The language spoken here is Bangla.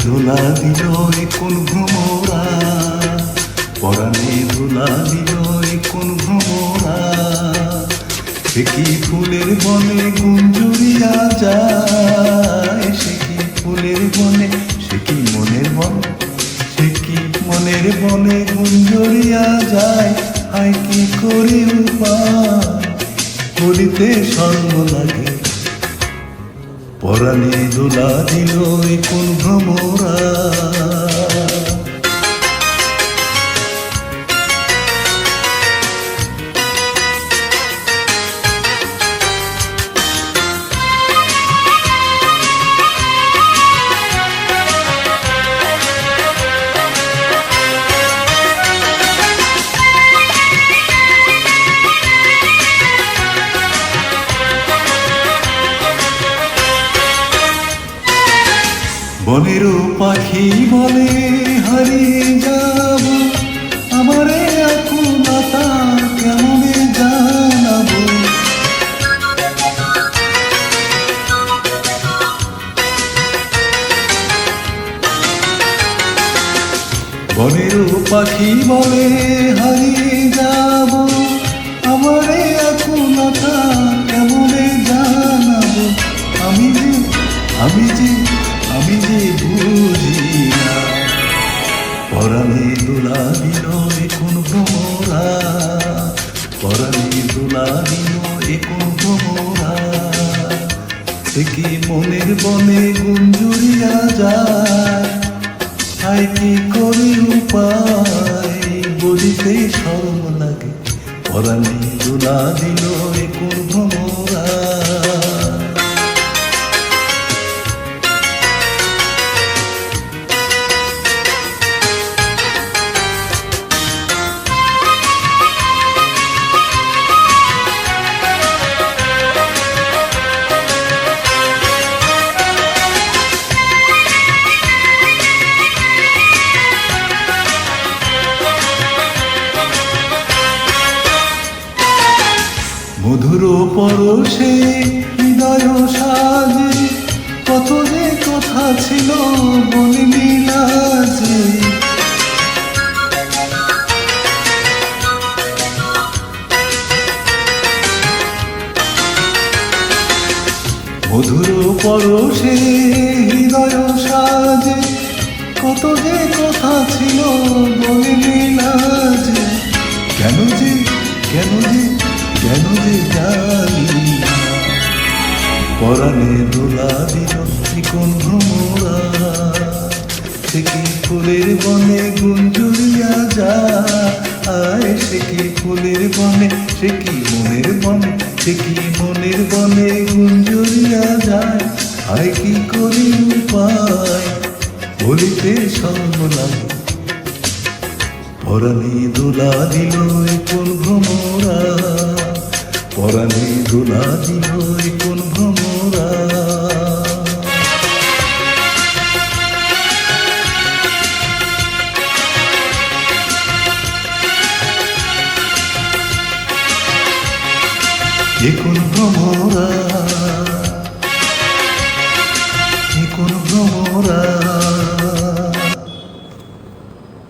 দোলা দিল কোন ভ্রমরা, পরাণে দোলা দিল কোন ভ্রমরা। সে কি ফুলের বনে গুঞ্জুরিয়া যায়, সে কি ফুলের বনে, সে কি মনের বন, সে কি মনের বনে গুঞ্জুরিয়া যায়। হায় কি করি উপায়, বলিতে শর্ম লাগে। পরাণে দোলা দিল কোন ভ্রমরা। বনেরও পাখি বলে হারিয়ে যাব, আমারে আকুলতা কেমনে জানাবো। বনেরও পাখি বলে হারিয়ে যাব, আমারে আকুলতা কেমনে জানাবো। আমি যে আমি যে আমি যে বুঝি না। পরাণে দোলা দিল কোন ভ্রমরা, পরাণে দোলা দিল কোন ভ্রমরা। সে কি মনের বনে গুঞ্জুরিয়া যায়, হায় কি করি উপায়, বলিতে শরম লাগে। পরাণে দোলা দিল কোন ভ্রমরা। মধুর পরশে হৃদয় সাজে, কত যে কথা ছিল বলিনি লাজে। মধুর পরশে হৃদয় সাজে, কত যে কথা ছিল বলিনি লাজে। কেন যে কেন যে কেন যে জানি না। পরাণে দোলা দিল কোন ভ্রমরা, সে কি ফুলের বনে গুঞ্জুরিয়া যায়। সে কি ফুলের বনে, সে কি মনের বনে, সে কি মনের বনে গুঞ্জুরিয়া যায়। হায় কি করি উপায়, বলিতে শর্ম লাগে। পরাণে দোলা দিল কোন ভ্রমরা, পরাণে দোলা দিল কোন ভ্রমরা। কোন ভ্রমরা, কোন ভ্রমরা।